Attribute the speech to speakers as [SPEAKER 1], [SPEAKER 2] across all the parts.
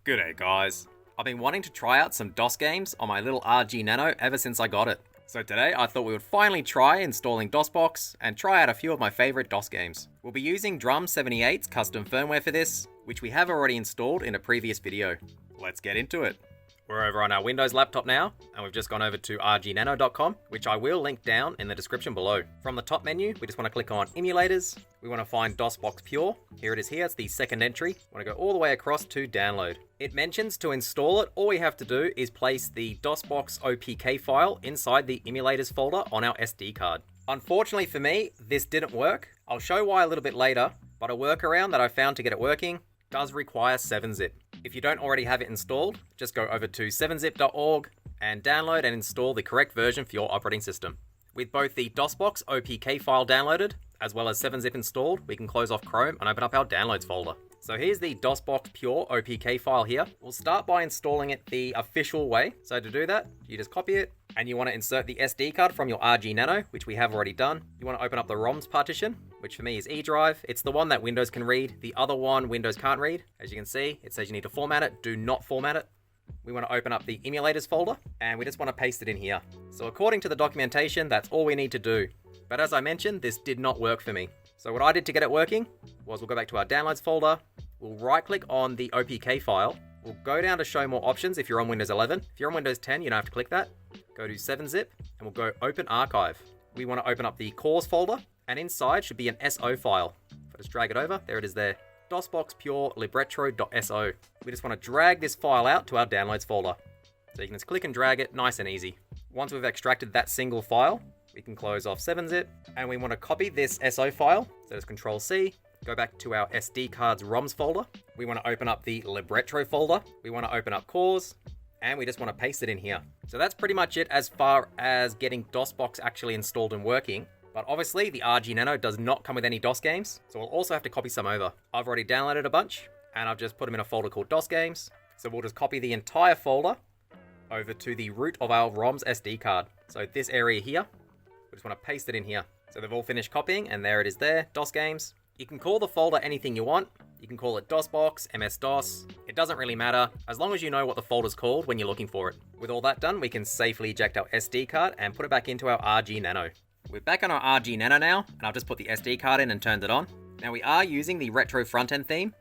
[SPEAKER 1] G'day guys. I've been wanting to try out some DOS games on my little RG Nano ever since I got it. So today I thought we would finally try installing DOSBox and try out a few of my favourite DOS games. We'll be using Drum78's custom firmware for this, which we have already installed in a previous video. Let's get into it. We're over on our Windows laptop now, and we've just gone over to rgnano.com, which I will link down in the description below. From the top menu, we just want to click on Emulators. We want to find DOSBox Pure. Here it is here, it's the second entry. We want to go all the way across to Download. It mentions to install it, all we have to do is place the DOSBox OPK file inside the Emulators folder on our SD card. Unfortunately for me, this didn't work. I'll show why a little bit later, but a workaround that I found to get it working does require 7-zip. If you don't already have it installed, just go over to 7zip.org and download and install the correct version for your operating system. With both the DOSBox OPK file downloaded, as well as 7zip installed, we can close off Chrome and open up our downloads folder. So here's the DOSBox Pure OPK file here. We'll start by installing it the official way. So to do that, you just copy it, and you want to insert the SD card from your RG Nano, which we have already done. You want to open up the ROMs partition, which for me is E drive. It's the one that Windows can read. The other one Windows can't read. As you can see, it says you need to format it. Do not format it. We want to open up the emulators folder, and we just want to paste it in here. So according to the documentation, that's all we need to do. But as I mentioned, this did not work for me. So what I did to get it working was we'll go back to our downloads folder. We'll right click on the OPK file. We'll go down to show more options if you're on Windows 11. If you're on Windows 10, you don't have to click that. Go to 7-zip and we'll go open archive. We want to open up the cores folder, and inside should be an SO file. If I just drag it over, there it is there. DOSBox Pure libretro.so. We just want to drag this file out to our downloads folder. So you can just click and drag it, nice and easy. Once we've extracted that single file, we can close off 7-zip, and we want to copy this SO file. So just Control C, go back to our SD card's ROMs folder. We want to open up the libretro folder. We want to open up cores, and we just want to paste it in here. So that's pretty much it as far as getting DOSBox actually installed and working. But obviously the RG Nano does not come with any DOS games, so we'll also have to copy some over. I've already downloaded a bunch, and I've just put them in a folder called DOS games. So we'll just copy the entire folder over to the root of our ROM's SD card. So this area here, we just want to paste it in here. So they've all finished copying, and there it is there, DOS games. You can call the folder anything you want. You can call it DOSBox, MS-DOS. It doesn't really matter, as long as you know what the folder's called when you're looking for it. With all that done, we can safely eject our SD card and put it back into our RG Nano. We're back on our RG Nano now, and I've just put the SD card in and turned it on. Now we are using the retro front-end theme,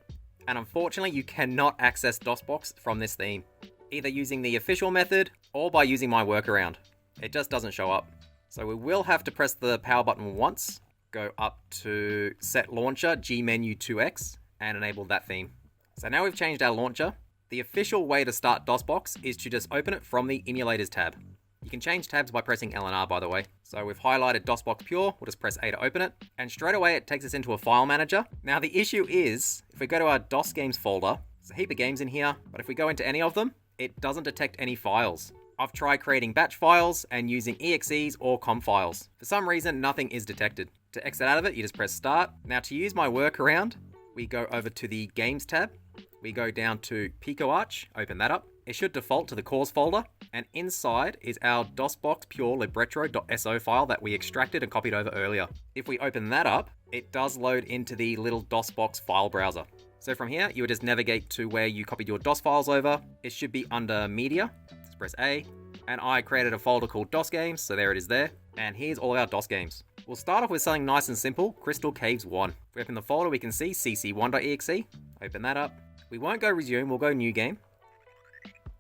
[SPEAKER 1] and unfortunately you cannot access DOSBox from this theme, either using the official method or by using my workaround. It just doesn't show up. So we will have to press the power button once, go up to Set Launcher G-Menu 2X, and enable that theme. So now we've changed our launcher. The official way to start DOSBox is to just open it from the Emulators tab. You can change tabs by pressing L and R, by the way. So we've highlighted DOSBox Pure, we'll just press A to open it, and straight away it takes us into a file manager. Now the issue is, if we go to our DOS games folder, there's a heap of games in here, but if we go into any of them, it doesn't detect any files. I've tried creating batch files and using EXEs or COM files. For some reason, nothing is detected. To exit out of it, you just press Start. Now to use my workaround, we go over to the Games tab. We go down to PicoArch, open that up. It should default to the cores folder, and inside is our DOSBox Pure libretro.so file that we extracted and copied over earlier. If we open that up, it does load into the little DOSBox file browser. So from here, you would just navigate to where you copied your DOS files over. It should be under Media. Just press A, and I created a folder called DOS games, so there it is there. And here's all our DOS games. We'll start off with something nice and simple, Crystal Caves 1. If we open the folder, we can see cc1.exe. Open that up. We won't go resume, we'll go new game.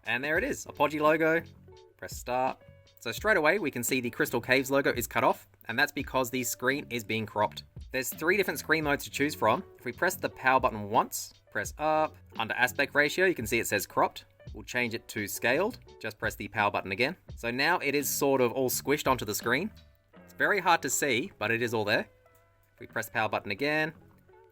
[SPEAKER 1] And there it is, Apogee logo. Press start. So straight away, we can see the Crystal Caves logo is cut off, and that's because the screen is being cropped. There's 3 different screen modes to choose from. If we press the power button once, press up. Under aspect ratio, you can see it says cropped. We'll change it to scaled. Just press the power button again. So now it is sort of all squished onto the screen. It's very hard to see, but it is all there. If we press the power button again,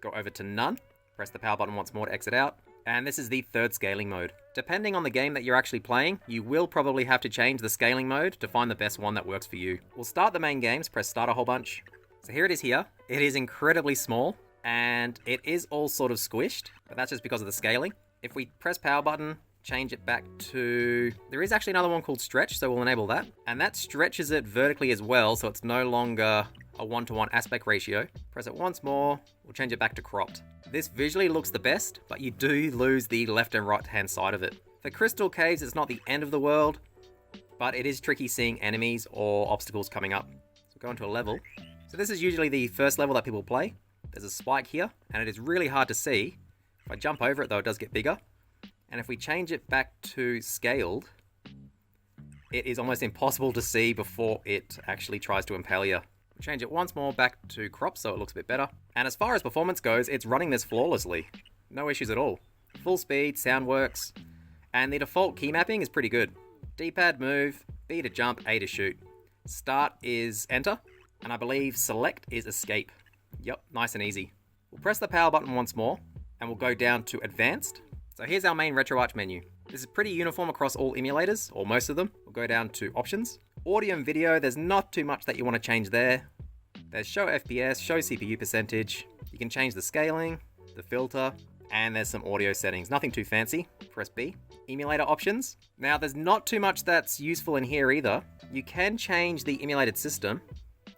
[SPEAKER 1] go over to none. Press the power button once more to exit out. And this is the third scaling mode. Depending on the game that you're actually playing, you will probably have to change the scaling mode to find the best one that works for you. We'll start the main games, press start a whole bunch. So here it is here. It is incredibly small, and it is all sort of squished, but that's just because of the scaling. If we press power button, change it back to... There is actually another one called stretch, so we'll enable that. And that stretches it vertically as well, so it's no longer a 1:1 aspect ratio. Press it once more, we'll change it back to cropped. This visually looks the best, but you do lose the left and right hand side of it. For crystal caves, it's not the end of the world, but it is tricky seeing enemies or obstacles coming up. So go into a level. So this is usually the first level that people play. There's a spike here, and it is really hard to see. If I jump over it though, it does get bigger. And if we change it back to scaled, it is almost impossible to see before it actually tries to impale you. Change it once more back to crop so it looks a bit better. And as far as performance goes, it's running this flawlessly. No issues at all. Full speed, sound works, and the default key mapping is pretty good. D-pad move, B to jump, A to shoot. Start is enter, and I believe select is escape. Yep, nice and easy. We'll press the power button once more, and we'll go down to advanced. So here's our main RetroArch menu. This is pretty uniform across all emulators, or most of them. We'll go down to options. Audio and video, there's not too much that you want to change there. There's show FPS, show CPU percentage. You can change the scaling, the filter, and there's some audio settings. Nothing too fancy. Press B. Emulator options. Now there's not too much that's useful in here either. You can change the emulated system,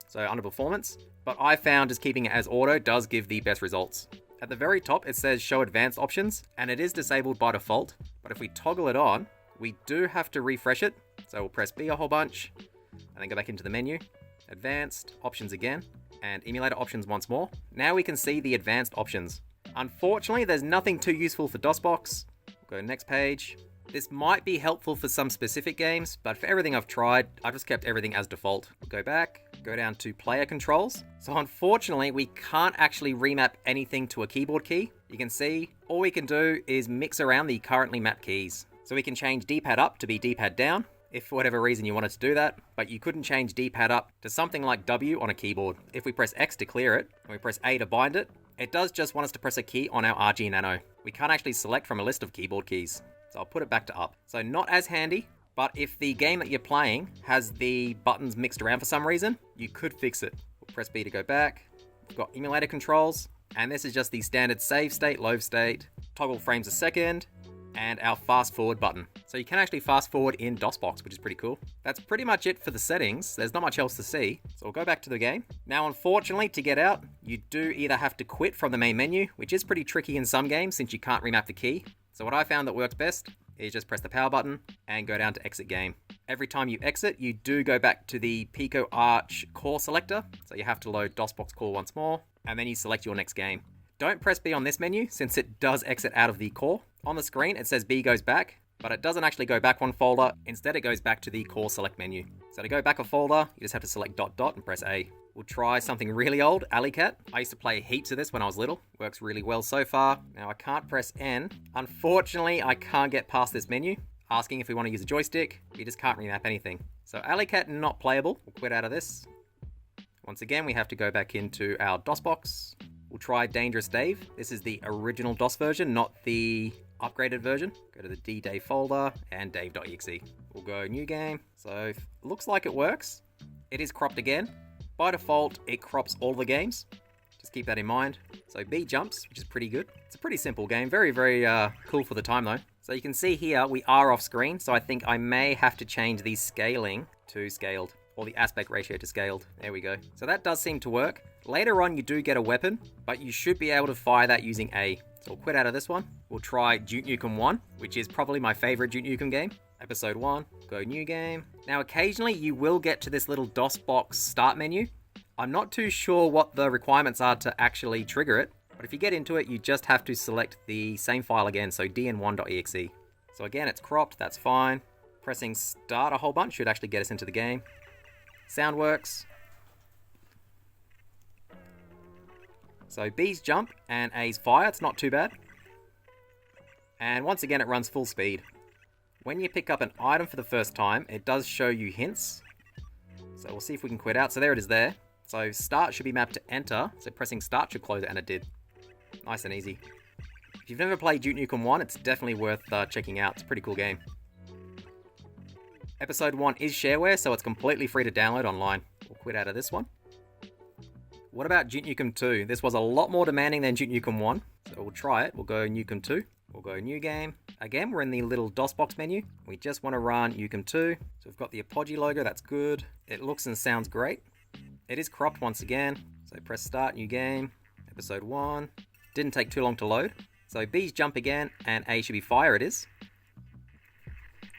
[SPEAKER 1] so under performance, but I found just keeping it as auto does give the best results. At the very top it says show advanced options, and it is disabled by default, but if we toggle it on, we do have to refresh it. So we'll press B a whole bunch, and then go back into the menu, advanced options again, and emulator options once more. Now we can see the advanced options. Unfortunately, there's nothing too useful for DOSBox. We'll go to next page. This might be helpful for some specific games, but for everything I've tried, I've just kept everything as default. We'll go back, go down to player controls. So unfortunately, we can't actually remap anything to a keyboard key. You can see, all we can do is mix around the currently mapped keys. So we can change D-pad up to be D-pad down, if for whatever reason you wanted to do that, but you couldn't change D-pad up to something like W on a keyboard. If we press X to clear it, and we press A to bind it, it does just want us to press a key on our RG Nano. We can't actually select from a list of keyboard keys. So I'll put it back to up. So not as handy, but if the game that you're playing has the buttons mixed around for some reason, you could fix it. We'll press B to go back. We've got emulator controls, and this is just the standard save state, load state, toggle frames a second, and our fast forward button. So you can actually fast forward in DOSBox, which is pretty cool. That's pretty much it for the settings. There's not much else to see. So we'll go back to the game. Now, unfortunately, to get out, you do either have to quit from the main menu, which is pretty tricky in some games since you can't remap the key. So what I found that works best is just press the power button and go down to exit game. Every time you exit, you do go back to the Pico Arch core selector. So you have to load DOSBox core once more, and then you select your next game. Don't press B on this menu since it does exit out of the core. On the screen, it says B goes back, but it doesn't actually go back one folder. Instead, it goes back to the core select menu. So to go back a folder, you just have to select ... and press A. We'll try something really old, Alley Cat. I used to play heaps of this when I was little. Works really well so far. Now I can't press N. Unfortunately, I can't get past this menu, asking if we want to use a joystick. We just can't remap anything. So Alley Cat not playable. We'll quit out of this. Once again, we have to go back into our DOSBox. We'll try Dangerous Dave. This is the original DOS version, not the upgraded version. Go to the D-Dave folder and dave.exe. We'll go new game. So it looks like it works. It is cropped again. By default, it crops all the games. Just keep that in mind. So B jumps, which is pretty good. It's a pretty simple game. Very, very cool for the time though. So you can see here, we are off screen. So I think I may have to change the scaling to scaled, or the aspect ratio to scaled. There we go. So that does seem to work. Later on, you do get a weapon, but you should be able to fire that using A. So we'll quit out of this one. We'll try Duke Nukem 1, which is probably my favorite Duke Nukem game. Episode 1, go new game. Now, occasionally you will get to this little DOSBox start menu. I'm not too sure what the requirements are to actually trigger it, but if you get into it, you just have to select the same file again, so dn1.exe. So again, it's cropped, that's fine. Pressing start a whole bunch should actually get us into the game. Sound works. So B's jump and A's fire, it's not too bad. And once again, it runs full speed. When you pick up an item for the first time, it does show you hints. So we'll see if we can quit out. So there it is there. So start should be mapped to enter. So pressing start should close it, and it did. Nice and easy. If you've never played Duke Nukem 1, it's definitely worth checking out. It's a pretty cool game. Episode 1 is shareware, so it's completely free to download online. We'll quit out of this one. What about Duke Nukem 2? This was a lot more demanding than Duke Nukem 1. So we'll try it. We'll go Nukem 2. We'll go new game. Again, we're in the little DOSBox menu. We just want to run Nukem 2. So we've got the Apogee logo. That's good. It looks and sounds great. It is cropped once again. So press start, new game, episode 1. Didn't take too long to load. So B's jump again, and A should be fire, it is.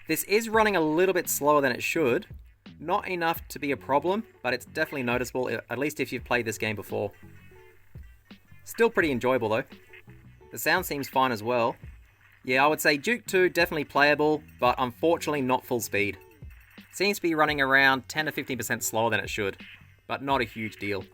[SPEAKER 1] This is running a little bit slower than it should. Not enough to be a problem, but it's definitely noticeable, at least if you've played this game before. Still pretty enjoyable though. The sound seems fine as well. Yeah, I would say Duke 2 definitely playable, but unfortunately not full speed. Seems to be running around 10 to 15% slower than it should, but not a huge deal.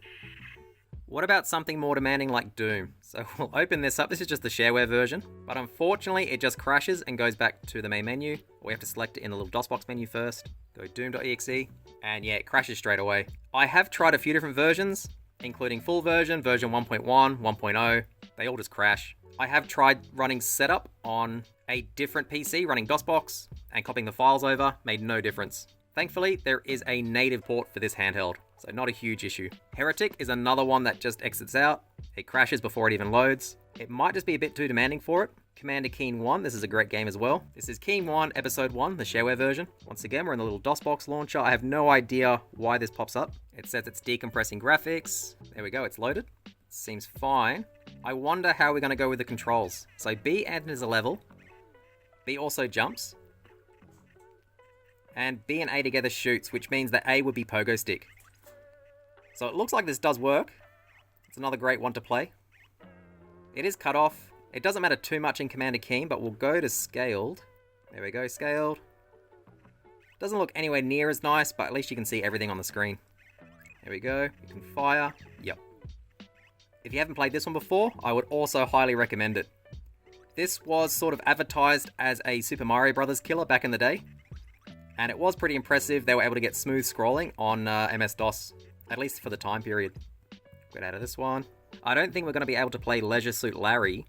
[SPEAKER 1] What about something more demanding like Doom? So we'll open this up. This is just the shareware version, but unfortunately it just crashes and goes back to the main menu. We have to select it in the little DOSBox menu first. Go doom.exe, and yeah, it crashes straight away. I have tried a few different versions, including full version, version 1.1, 1.0. They all just crash. I have tried running setup on a different PC, running DOSBox, and copying the files over, made no difference. Thankfully, there is a native port for this handheld, so not a huge issue. Heretic is another one that just exits out. It crashes before it even loads. It might just be a bit too demanding for it. Commander Keen 1, this is a great game as well. This is Keen 1, Episode 1, the shareware version. Once again, we're in the little DOSBox launcher. I have no idea why this pops up. It says it's decompressing graphics. There we go, it's loaded. Seems fine. I wonder how we're going to go with the controls. So B enters a level. B also jumps. And B and A together shoots, which means that A would be pogo stick. So it looks like this does work. It's another great one to play. It is cut off. It doesn't matter too much in Commander Keen, but we'll go to scaled. There we go, scaled. Doesn't look anywhere near as nice, but at least you can see everything on the screen. There we go. You can fire. Yep. If you haven't played this one before, I would also highly recommend it. This was sort of advertised as a Super Mario Bros. Killer back in the day. And it was pretty impressive. They were able to get smooth scrolling on MS-DOS, at least for the time period. Get out of this one. I don't think we're going to be able to play Leisure Suit Larry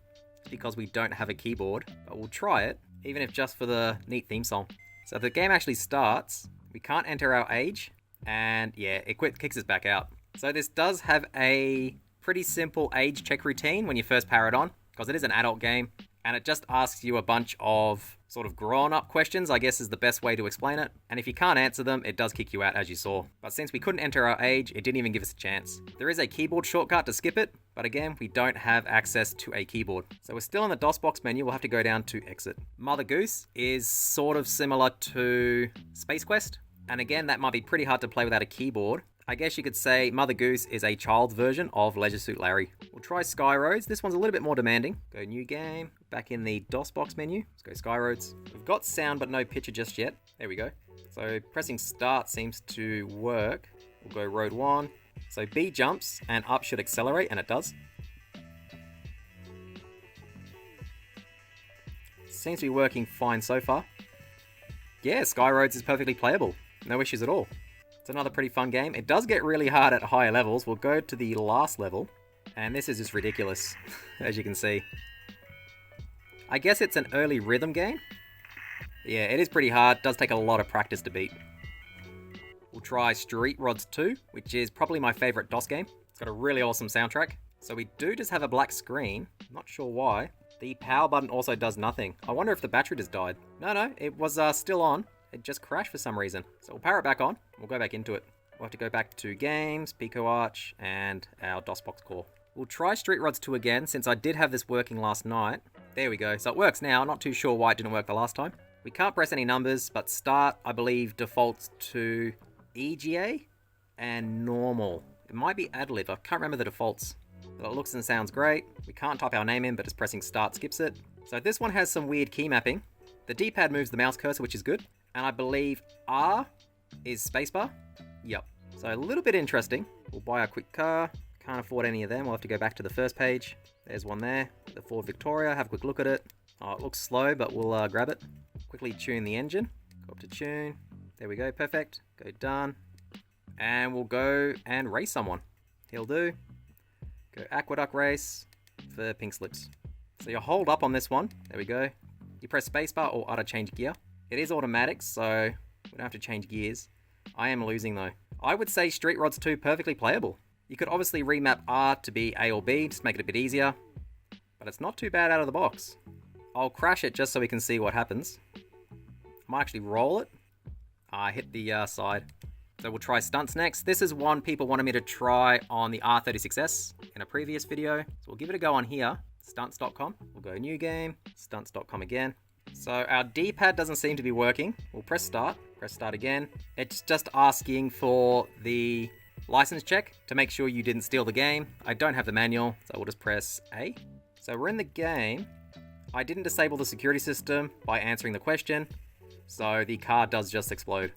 [SPEAKER 1] because we don't have a keyboard, but we'll try it, even if just for the neat theme song. So if the game actually starts, we can't enter our age, and yeah, it kicks us back out. So this does have a pretty simple age check routine when you first power it on, because it is an adult game, and it just asks you a bunch of sort of grown-up questions, I guess is the best way to explain it. And if you can't answer them, it does kick you out, as you saw. But since we couldn't enter our age, it didn't even give us a chance. There is a keyboard shortcut to skip it, but again, we don't have access to a keyboard. So we're still in the DOSBox menu, we'll have to go down to exit. Mother Goose is sort of similar to Space Quest, and again, that might be pretty hard to play without a keyboard. I guess you could say Mother Goose is a child's version of Leisure Suit Larry. We'll try Sky Roads. This one's a little bit more demanding. Go new game, back in the DOSBox menu. Let's go Sky Roads. We've got sound but no picture just yet. There we go. So pressing start seems to work. We'll go Road 1. So B jumps and up should accelerate, and it does. Seems to be working fine so far. Yeah, Sky Roads is perfectly playable. No issues at all. It's another pretty fun game. It does get really hard at higher levels. We'll go to the last level. And this is just ridiculous, as you can see. I guess it's an early rhythm game. Yeah, it is pretty hard. It does take a lot of practice to beat. We'll try Street Rods 2, which is probably my favorite DOS game. It's got a really awesome soundtrack. So we do just have a black screen. Not sure why. The power button also does nothing. I wonder if the battery just died. No, it was still on. It just crashed for some reason. So we'll power it back on. We'll go back into it. We'll have to go back to Games, Pico Arch, and our DOSBox core. We'll try Street Rods 2 again, since I did have this working last night. There we go. So it works now. Not too sure why it didn't work the last time. We can't press any numbers, but start, I believe, defaults to EGA and normal. It might be ad-lib. I can't remember the defaults. But it looks and sounds great. We can't type our name in, but just pressing start skips it. So this one has some weird key mapping. The D-pad moves the mouse cursor, which is good. And I believe R is spacebar. Yep. So a little bit interesting. We'll buy a quick car. Can't afford any of them. We'll have to go back to the first page. There's one there. The Ford Victoria. Have a quick look at it. Oh, it looks slow, but we'll grab it. Quickly tune the engine. Go up to tune. There we go. Perfect. Go done. And we'll go and race someone. He'll do. Go Aqueduct race for pink slips. So you hold up on this one. There we go. You press spacebar or R to change gear. It is automatic, so we don't have to change gears. I am losing though. I would say Street Rods 2 perfectly playable. You could obviously remap R to be A or B, just make it a bit easier. But it's not too bad out of the box. I'll crash it just so we can see what happens. I might actually roll it. I hit the side. So we'll try Stunts next. This is one people wanted me to try on the R36S in a previous video. So we'll give it a go on here, stunts.com. We'll go new game, stunts.com again. So our D-pad doesn't seem to be working. We'll press start again. It's just asking for the license check to make sure you didn't steal the game. I don't have the manual, so we'll just press A. So we're in the game. I didn't disable the security system by answering the question, so the car does just explode.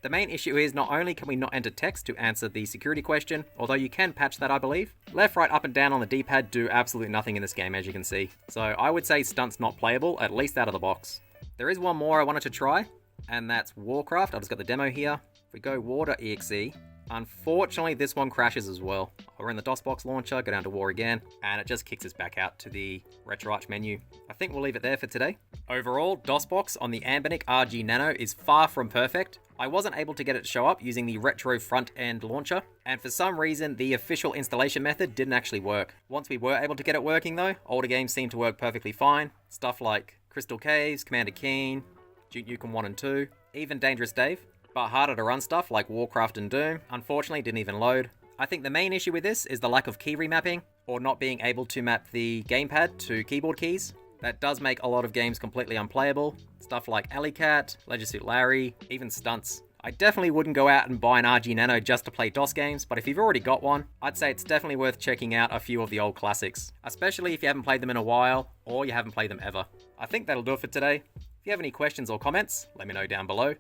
[SPEAKER 1] The main issue is not only can we not enter text to answer the security question, although you can patch that I believe. Left, right, up and down on the D-pad do absolutely nothing in this game as you can see. So I would say Stunts not playable, at least out of the box. There is one more I wanted to try, and that's Warcraft. I've just got the demo here. If we go war.exe, unfortunately this one crashes as well. We're in the DOSBox launcher, go down to war again, and it just kicks us back out to the RetroArch menu. I think we'll leave it there for today. Overall, DOSBox on the Anbernic RG Nano is far from perfect. I wasn't able to get it to show up using the retro front-end launcher, and for some reason the official installation method didn't actually work. Once we were able to get it working though, older games seemed to work perfectly fine. Stuff like Crystal Caves, Commander Keen, Duke Nukem 1 and 2, even Dangerous Dave. But harder to run stuff like Warcraft and Doom, unfortunately didn't even load. I think the main issue with this is the lack of key remapping, or not being able to map the gamepad to keyboard keys. That does make a lot of games completely unplayable. Stuff like Alley Cat, Leisure Suit Larry, even Stunts. I definitely wouldn't go out and buy an RG Nano just to play DOS games, but if you've already got one, I'd say it's definitely worth checking out a few of the old classics, especially if you haven't played them in a while, or you haven't played them ever. I think that'll do it for today. If you have any questions or comments, let me know down below.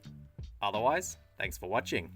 [SPEAKER 1] Otherwise, thanks for watching.